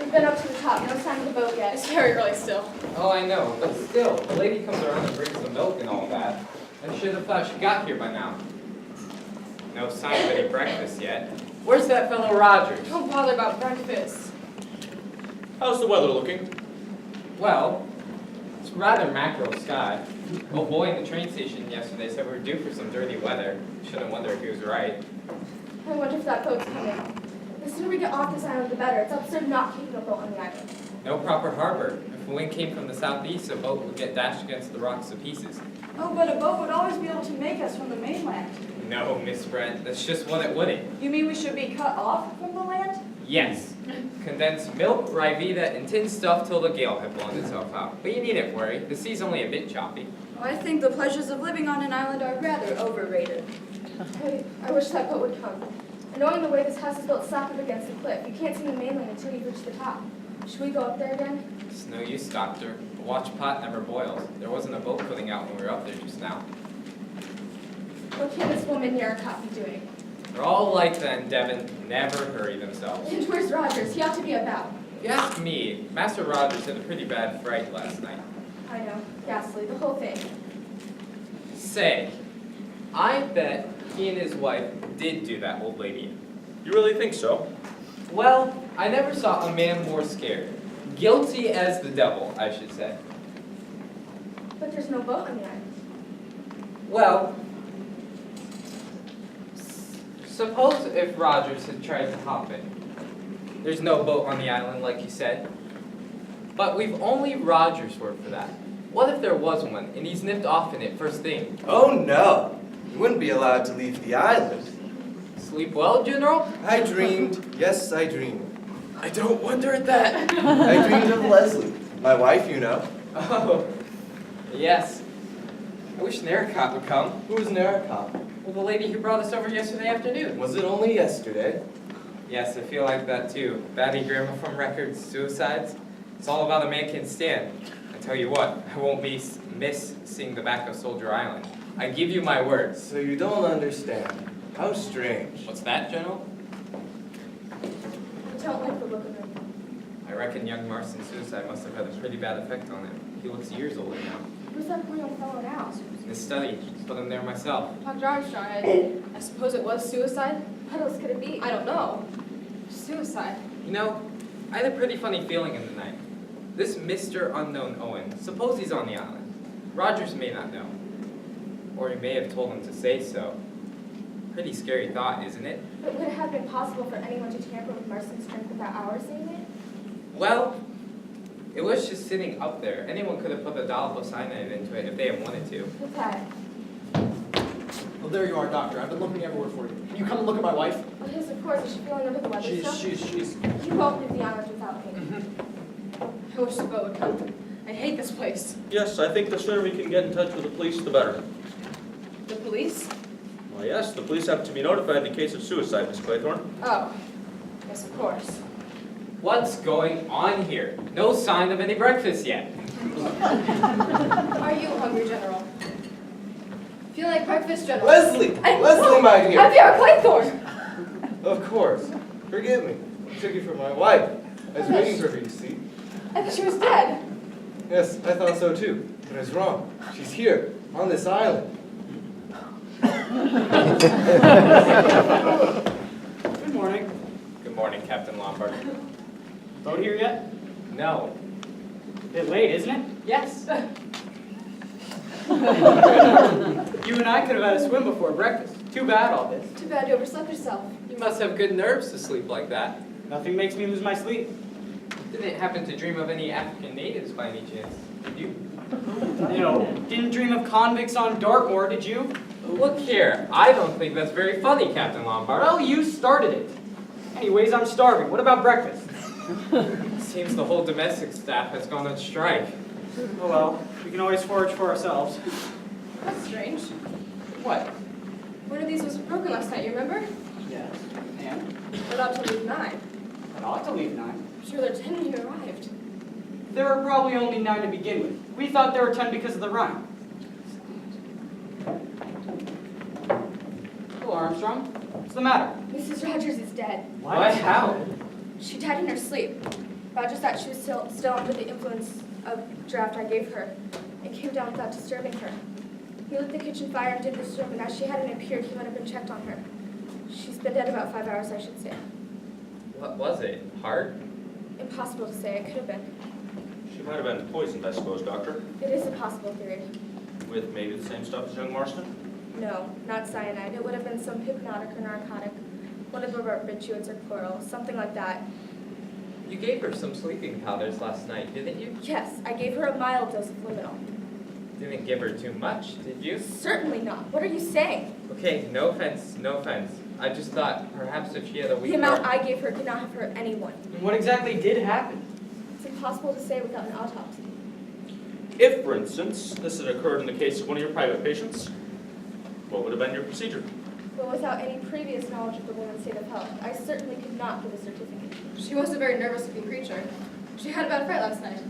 We've been up to the top, no sign of the boat yet. It's very early still. Oh, I know, but still, the lady comes around and brings the milk and all that. I should have thought she got here by now. No sign of any breakfast yet. Where's that fellow Rogers? Don't bother about breakfast. How's the weather looking? Well, it's rather mackerel sky. Old boy in the train station yesterday said we were due for some dirty weather. Shouldn't wonder if he was right. I wonder if that boat's coming. The sooner we get off this island, the better. It's absurd not keeping a boat on the island. No proper harbor. If the wind came from the southeast, a boat would get dashed against the rocks to pieces. Oh, but a boat would always be able to make us from the mainland. No, Miss Brent, that's just what it wouldn't. You mean we should be cut off from the land? Yes. Condensed milk, Rivita, and tin stuff till the gale had blown itself out. But you needn't worry. The sea's only a bit choppy. I think the pleasures of living on an island are rather overrated. I wish that boat would come. And knowing the way this house is built slap up against the cliff, you can't see the mainland until you reach the top. Should we go up there again? It's no use, Doctor. The watch pot never boils. There wasn't a boat putting out when we were up there just now. What can this woman near our cop be doing? They're all like that in Devon. Never hurry themselves. And where's Rogers? He ought to be about. If you ask me, Master Rogers had a pretty bad fright last night. I know. Ghastly. The whole thing. Say, I bet he and his wife did do that old lady in. You really think so? Well, I never saw a man more scared. Guilty as the devil, I should say. But there's no boat on the island. Well, suppose if Rogers had tried to hop in. There's no boat on the island, like you said. But we've only Rogers' word for that. What if there was one, and he's nipped off in it first thing? Oh no! You wouldn't be allowed to leave the island. Sleep well, General? I dreamed, yes I dreamed. I don't wonder at that. I dreamed of Leslie, my wife, you know. Oh, yes. I wish Narracott would come. Who was Narracott? Well, the lady who brought us over yesterday afternoon. Was it only yesterday? Yes, I feel like that too. Batty gramophone records, suicides. It's all about a man can stand. I tell you what, I won't miss seeing the back of Soldier Island. I give you my word. So you don't understand. How strange. What's that, General? I don't like the look of him. I reckon young Marston's suicide must have had a pretty bad effect on him. He looks years older now. Who's that poor young fellow now? In his study, just put him there myself. Dr. Armstrong, I suppose it was suicide? What else could it be? I don't know. Suicide. You know, I had a pretty funny feeling in the night. This Mr. Unknown Owen, suppose he's on the island. Rogers may not know. Or he may have told him to say so. Pretty scary thought, isn't it? But would it have been possible for anyone to tamper with Marston's strength without our seeing it? Well, it was just sitting up there. Anyone could have put a dollop of cyanide into it if they had wanted to. What's that? Well, there you are, Doctor. I've been looking everywhere for you. Can you come and look at my wife? Oh, yes, of course. Is she feeling under the weather still? She's... You won't leave the island without me. I wish the boat would come. I hate this place. Yes, I think the sooner we can get in touch with the police, the better. The police? Well, yes, the police have to be notified in case of suicide, Miss Claythorne. Oh, yes, of course. What's going on here? No sign of any breakfast yet. Are you hungry, General? Feel like breakfast, General? Leslie! Leslie, my dear! I'm Vera Claythorne! Of course. Forgive me. I took you for my wife. I was waiting for her, you see. I thought she was dead. Yes, I thought so too. But I was wrong. She's here, on this island. Good morning. Good morning, Captain Lombard. Boat here yet? No. Bit late, isn't it? Yes. You and I could have had a swim before breakfast. Too bad all this. Too bad you overslept yourself. You must have good nerves to sleep like that. Nothing makes me lose my sleep. Didn't happen to dream of any African natives by any chance, did you? Didn't dream of convicts on Dartmoor, did you? Look here, I don't think that's very funny, Captain Lombard. Well, you started it. Anyways, I'm starving. What about breakfast? Seems the whole domestic staff has gone on strike. Oh well, we can always forage for ourselves. That's strange. What? One of these was broken last night, you remember? Yes. And? It ought to leave 9. I ought to leave 9. I'm sure there are 10 when you arrived. There were probably only 9 to begin with. We thought there were 10 because of the rhyme. Hello, Armstrong. What's the matter? Mrs. Rogers is dead. What? How? She died in her sleep. Roger thought she was still under the influence of draft I gave her, and came down without disturbing her. He lit the kitchen fire and did this room, and as she hadn't appeared, he went up and checked on her. She's been dead about 5 hours, I should say. What was it? Heart? Impossible to say. It could have been. She might have been poisoned, I suppose, Doctor. It is a possible theory. With maybe the same stuff as young Marston? No, not cyanide. It would have been some hypnotic or narcotic. One of the barbiturates or chloral, something like that. You gave her some sleeping powders last night, didn't you? Yes, I gave her a mild dose of liminal. Didn't give her too much, did you? Certainly not. What are you saying? Okay, no offense, no offense. I just thought perhaps if she had a weak The amount heart- I gave her could not have hurt anyone. And what exactly did happen? It's impossible to say without an autopsy. If, for instance, this had occurred in the case of one of your private patients, what would have been your procedure? But without any previous knowledge of the woman's state of health, I certainly could not give a certificate. She was a very nervous-looking creature. She had a bad fright last night.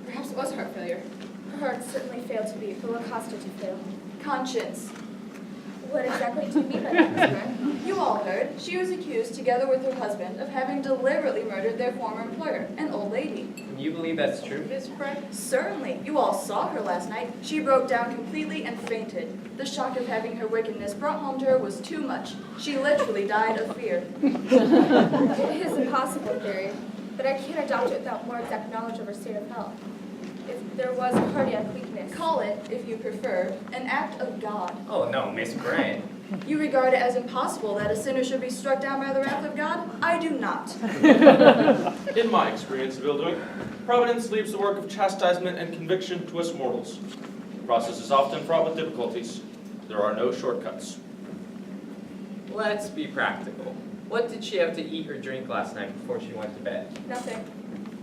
Perhaps it was heart failure. Her heart certainly failed to beat, but what caused her to fail? Conscience. What exactly do you mean by that, Miss Brent? You all heard. She was accused, together with her husband, of having deliberately murdered their former employer, an old lady. And you believe that's true, Miss Brent? Certainly. You all saw her last night. She broke down completely and fainted. The shock of having her wickedness brought home to her was too much. She literally died of fear. It is a possible theory, but I can't adopt it without more exact knowledge of her state of health. If there was cardiac weakness. Call it, if you prefer, an act of God. Oh no, Miss Brent. You regard it as impossible that a sinner should be struck down by the wrath of God? I do not. In my experience of ill-doing, Providence leaves the work of chastisement and conviction to us mortals. The process is often fraught with difficulties. There are no shortcuts. Let's be practical. What did she have to eat or drink last night before she went to bed? Nothing.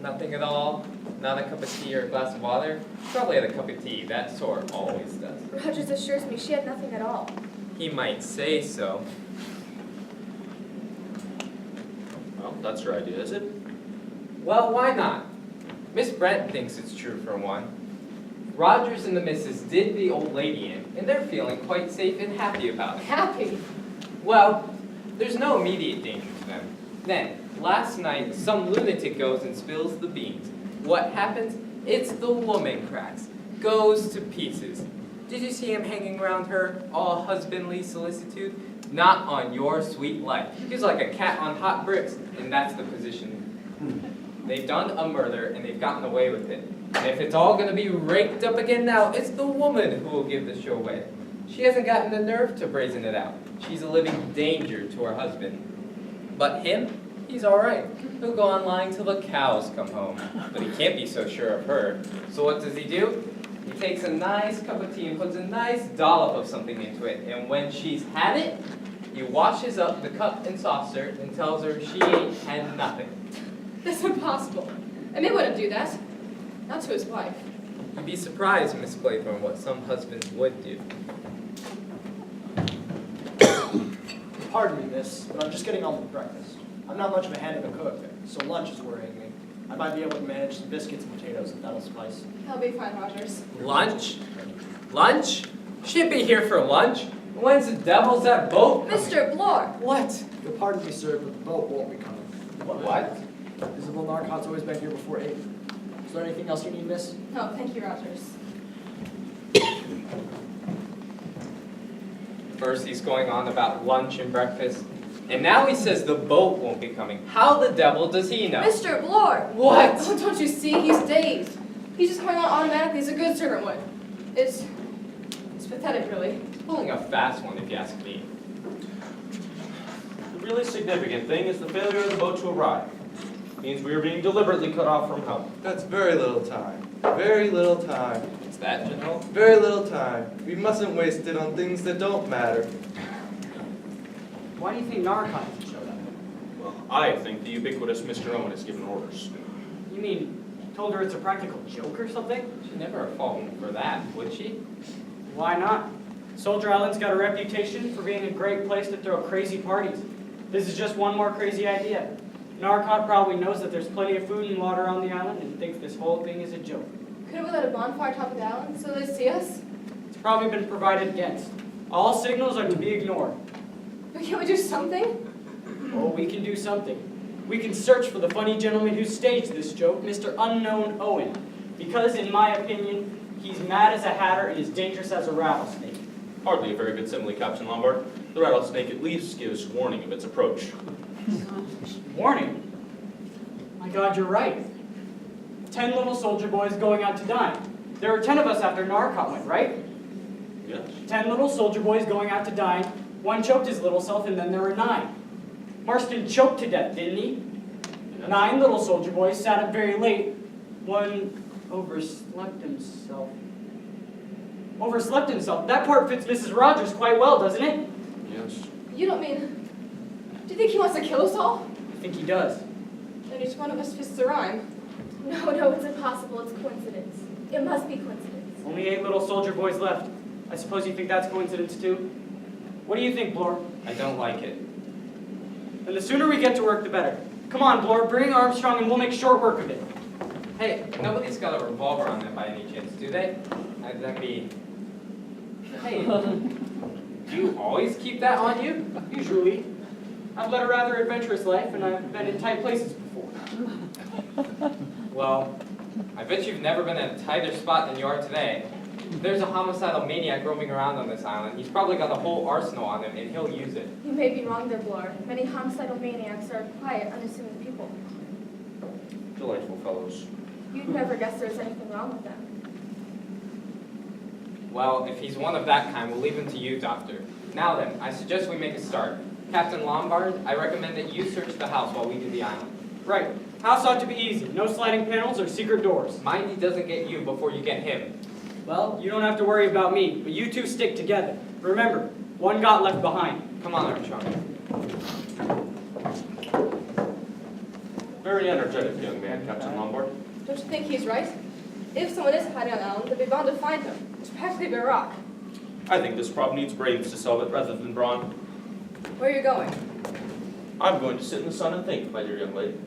Nothing at all? Not a cup of tea or a glass of water? Probably had a cup of tea. That sort always does. Rogers assures me she had nothing at all. He might say so. Well, that's your idea, is it? Well, why not? Miss Brent thinks it's true for one. Rogers and the missus did the old lady in, and they're feeling quite safe and happy about it. Happy. Well, there's no immediate danger to them. Then, last night, some lunatic goes and spills the beans. What happens? It's the woman cracks. Goes to pieces. Did you see him hanging around her, all husbandly solicitude? Not on your sweet life. He's like a cat on hot bricks, and that's the position. They've done a murder, and they've gotten away with it. And if it's all going to be raked up again now, it's the woman who will give the show away. She hasn't gotten the nerve to brazen it out. She's a living danger to her husband. But him? He's all right. He'll go on lying till the cows come home. But he can't be so sure of her. So what does he do? He takes a nice cup of tea and puts a nice dollop of something into it. And when she's had it, he washes up the cup and saucer and tells her she ain't had nothing. That's impossible. And they wouldn't do that. Not to his wife. You'd be surprised, Miss Claythorne, what some husbands would do. Pardon me, miss, but I'm just getting on with breakfast. I'm not much of a hand at the cook, so lunch is worrying me. I might be able to manage some biscuits and potatoes if that'll suffice. That'll be fine, Rogers. Lunch? Lunch? She'd be here for lunch. When's the devil's that boat? Mr. Blore! What? You'll pardon me, sir, but the boat won't be coming. What? Visible narcot's always been here before 8. Is there anything else you need, miss? No, thank you, Rogers. First he's going on about lunch and breakfast, and now he says the boat won't be coming. How the devil does he know? Mr. Blore! What? Oh, don't you see? He's dazed. He's just going on automatically as a good servant would. It's pathetic, really. Pulling a fast one, if you ask me. The really significant thing is the failure of the boat to arrive. It means we are being deliberately cut off from help. That's very little time. Very little time. What's that, General? Very little time. We mustn't waste it on things that don't matter. Why do you think Narcon hasn't showed up? Well, I think the ubiquitous Mr. Owen has given orders. You mean, told her it's a practical joke or something? She'd never have fallen for that, would she? Why not? Soldier Island's got a reputation for being a great place to throw crazy parties. This is just one more crazy idea. Narcot probably knows that there's plenty of food and water on the island and thinks this whole thing is a joke. Couldn't we let a bonfire top of the island so they see us? It's probably been provided against. All signals are to be ignored. But can't we do something? Oh, we can do something. We can search for the funny gentleman who staged this joke, Mr. Unknown Owen, because, in my opinion, he's mad as a hatter and as dangerous as a rattlesnake. Hardly a very good simile, Captain Lombard. The rattlesnake at least gives warning of its approach. Warning? My God, you're right. 10 little soldier boys going out to dine. There were 10 of us after Narcot went, right? Yes. 10 little soldier boys going out to dine. One choked his little self, and then there were 9. Marston choked to death, didn't he? Yes. 9 little soldier boys sat up very late. One overslept himself. Overslept himself? That part fits Mrs. Rogers quite well, doesn't it? Yes. You don't mean... Do you think he wants to kill us all? I think he does. And each one of us fits the rhyme. No, it's impossible. It's coincidence. It must be coincidence. Only 8 little soldier boys left. I suppose you think that's coincidence too? What do you think, Blore? I don't like it. And the sooner we get to work, the better. Come on, Blore, bring Armstrong and we'll make short work of it. Hey, nobody's got a revolver on them by any chance, do they? That'd be... Hey, do you always keep that on you? Usually. I've led a rather adventurous life and I've been in tight places before. Well, I bet you've never been in a tighter spot than you are today. There's a homicidal maniac roaming around on this island. He's probably got a whole arsenal on him, and he'll use it. You may be wrong there, Blore. Many homicidal maniacs are quiet, unassuming people. Delightful fellows. You'd never guess there's anything wrong with them. Well, if he's one of that kind, we'll leave him to you, Doctor. Now then, I suggest we make a start. Captain Lombard, I recommend that you search the house while we do the island. Right. House ought to be easy. No sliding panels or secret doors. Mind he doesn't get you before you get him. Well, you don't have to worry about me, but you two stick together. Remember, one got left behind. Come on, Armstrong. Very energetic young man, Captain Lombard. Don't you think he's right? If someone is hiding on the island, they'll be bound to find him. It's practically bare rock. I think this prop needs brains to solve it rather than brawn. Where are you going? I'm going to sit in the sun and think, my dear young lady.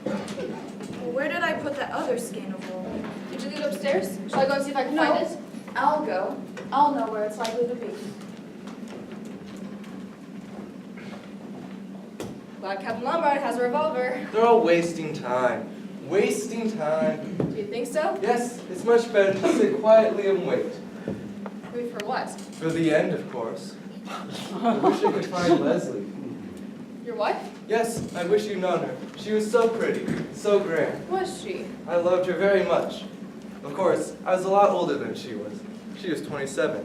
Well, where did I put that other skein of wool? Did you leave it upstairs? Shall I go and see if I can No. find it? I'll go. I'll know where it's likely to be. Glad Captain Lombard has a revolver. They're all wasting time. Wasting time. Do you think so? Yes, it's much better to sit quietly and wait. Wait for what? For the end, of course. I wish I could find Leslie. Your wife? Yes, I wish you'd known her. She was so pretty, so grand. Was she? I loved her very much. Of course, I was a lot older than she was. She was 27.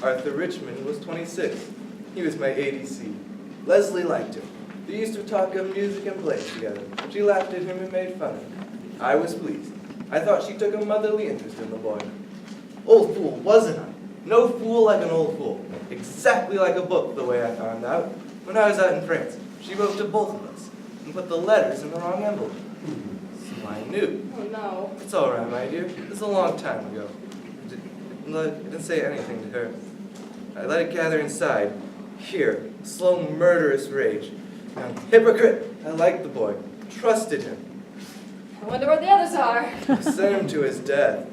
Arthur Richmond was 26. He was my ADC. Leslie liked him. They used to talk of music and play together. She laughed at him and made fun of him. I was pleased. I thought she took a motherly interest in the boy. Old fool, wasn't I? No fool like an old fool. Exactly like a book, the way I found out. When I was out in France, she wrote to both of us and put the letters in the wrong envelope. So I knew. Oh no. It's all right, my dear. It's a long time ago. I didn't say anything to her. I let it gather inside. Here, slow, murderous rage. Now, hypocrite! I liked the boy. Trusted him. I wonder where the others are. Sent him to his death.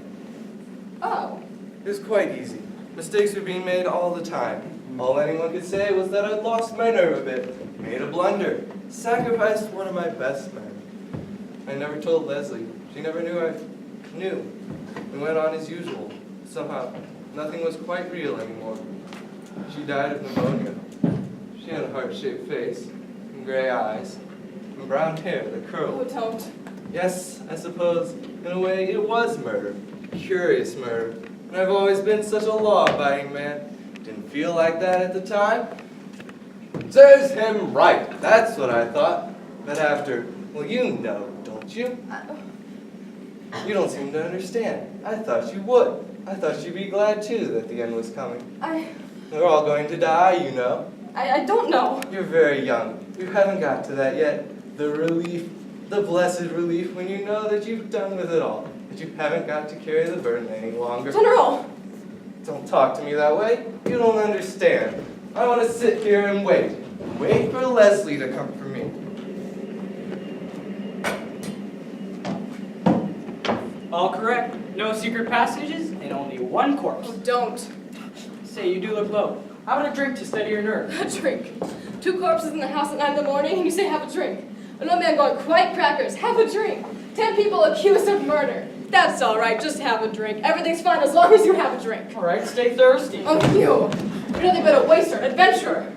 Oh. It was quite easy. Mistakes were being made all the time. All anyone could say was that I'd lost my nerve a bit, made a blunder, sacrificed one of my best men. I never told Leslie. She never knew I knew. We went on as usual. Somehow, nothing was quite real anymore. She died of pneumonia. She had a heart-shaped face, and gray eyes, and brown hair that curled. Oh, don't. Yes, I suppose, in a way, it was murder. Curious murder. And I've always been such a law-abiding man. Didn't feel like that at the time. Serves him right, that's what I thought. But after, well, you know, don't you? You don't seem to understand. I thought you would. I thought you'd be glad, too, that the end was coming. We're all going to die, you know. I don't know. You're very young. You haven't got to that yet. The relief, the blessed relief when you know that you've done with it all. That you haven't got to carry the burden any longer. General! Don't talk to me that way. You don't understand. I want to sit here and wait. Wait for Leslie to come for me. All correct. No secret passages and only one corpse. Oh, don't. Say, you do look low. How about a drink to steady your nerves? A drink. 2 corpses in the house at 9 in the morning, and you say have a drink. An old man going, quite crackers, have a drink. 10 people accused of murder. That's all right, just have a drink. Everything's fine as long as you have a drink. All right, stay thirsty. Oh, you! You're nothing but a waster, an adventurer.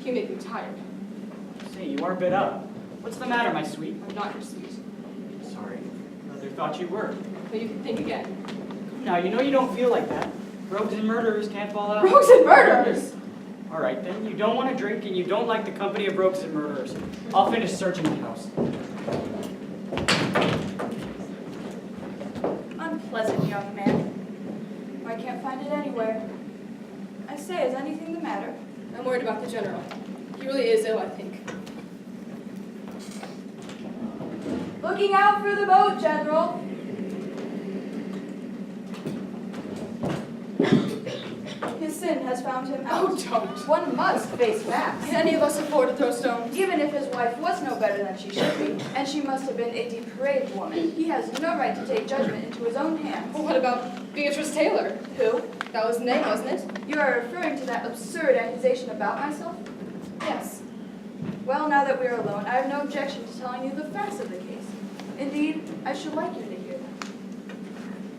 You make me tired. Say, you are bit up. What's the matter, my sweet? I'm not your sweet. Sorry, rather thought you were. But you can think again. Now, you know you don't feel like that. Rogues and murderers can't fall out. Rogues and murderers! All right, then. You don't want to drink, and you don't like the company of rogues and murderers. I'll finish searching the house. Unpleasant young man. I can't find it anywhere. I say, is anything the matter? I'm worried about the general. He really is ill, I think. Looking out for the boat, General. His sin has found him out. Oh, don't. One must face facts. Can any of us afford to throw stones? Even if his wife was no better than she should be, and she must have been a depraved woman, he has no right to take judgment into his own hands. Well, what about Beatrice Taylor? Who? That was the name, wasn't it? You are referring to that absurd accusation about myself? Yes. Well, now that we are alone, I have no objection to telling you the facts of the case. Indeed, I should like you to hear them.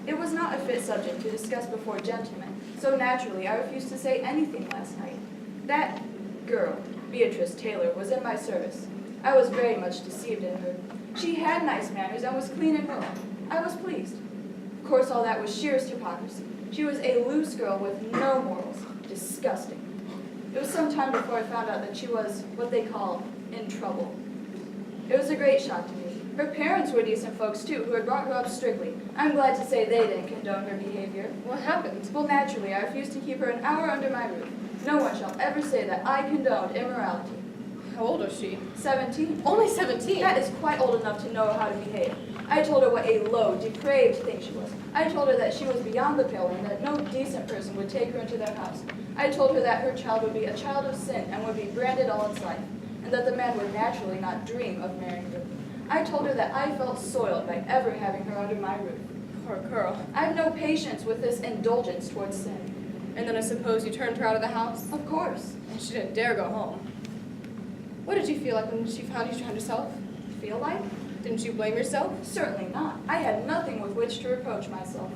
It was not a fit subject to discuss before gentlemen, so naturally I refused to say anything last night. That girl, Beatrice Taylor, was in my service. I was very much deceived in her. She had nice manners and was clean and well. I was pleased. Of course, all that was sheerest hypocrisy. She was a loose girl with no morals. Disgusting. It was some time before I found out that she was what they call in trouble. It was a great shock to me. Her parents were decent folks, too, who had brought her up strictly. I'm glad to say they didn't condone her behavior. What happened? Well, naturally, I refused to keep her an hour under my roof. No one shall ever say that I condoned immorality. How old was she? 17. Only 17? That is quite old enough to know how to behave. I told her what a low, depraved thing she was. I told her that she was beyond the pale and that no decent person would take her into their house. I told her that her child would be a child of sin and would be branded all its life, and that the man would naturally not dream of marrying her. I told her that I felt soiled by ever having her under my roof. Poor girl. I have no patience with this indulgence towards sin. And then I suppose you turned her out of the house? Of course. And she didn't dare go home. What did you feel like when she found you trying herself? Feel like? Didn't you blame yourself? Certainly not. I had nothing with which to reproach myself.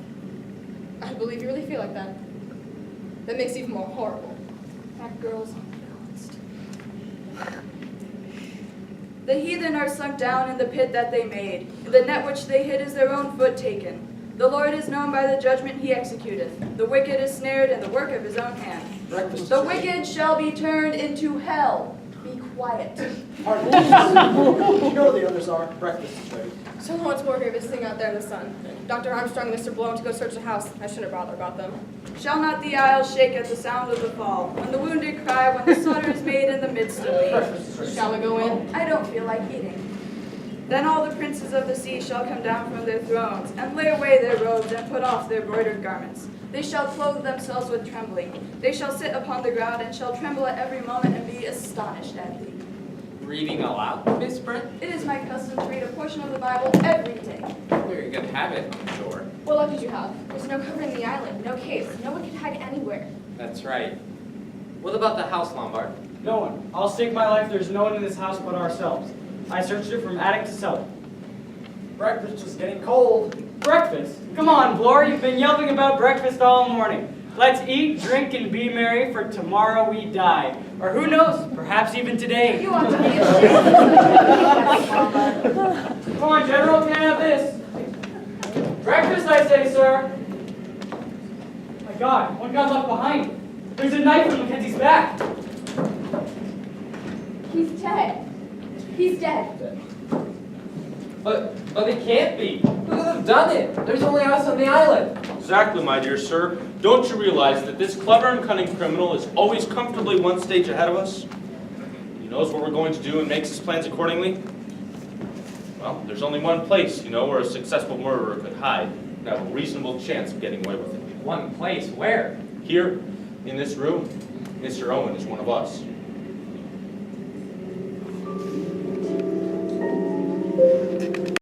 I believe you really feel like that. That makes it even more horrible. That girl's unbalanced. The heathen are sunk down in the pit that they made. The net which they hid is their own foot taken. The Lord is known by the judgment he executeth. The wicked is snared in the work of his own hand. Breakfast. The wicked shall be turned into hell. Be quiet. Pardon me. You know where the others are. Breakfast is ready. So once more here visiting out there in the sun. Dr. Armstrong and Mr. Blow to go search the house. I shouldn't have bothered about them. Shall not the isles shake at the sound of the fall, when the wounded cry, when the slaughter is made in the midst of me? Breakfast is ready. Shall we go in? I don't feel like eating. Then all the princes of the sea shall come down from their thrones, and lay away their robes, and put off their broidered garments. They shall clothe themselves with trembling. They shall sit upon the ground, and shall tremble at every moment, and be astonished at thee. Reading aloud, Miss Brent? It is my custom to read a portion of the Bible every day. Very good habit, I'm sure. What luck did you have? There's no cover in the island, no caves. No one can hide anywhere. That's right. What about the house, Lombard? No one. I'll stake my life there's no one in this house but ourselves. I searched it from attic to cellar. Breakfast is getting cold. Breakfast? Come on, Blore, you've been yelping about breakfast all morning. Let's eat, drink, and be merry, for tomorrow we die. Or who knows, perhaps even today. You ought to be ashamed. Come on, General, can I have this? Breakfast, I say, sir. My God, one got left behind. There's a knife in Mackenzie's back. He's dead. He's dead. But it can't be. Who could have done it? There's only us on the island. Exactly, my dear sir. Don't you realize that this clever and cunning criminal is always comfortably one stage ahead of us? He knows what we're going to do and makes his plans accordingly. Well, there's only one place, you know, where a successful murderer could hide and have a reasonable chance of getting away with it. One place, where? Here, in this room, Mr. Owen is one of us.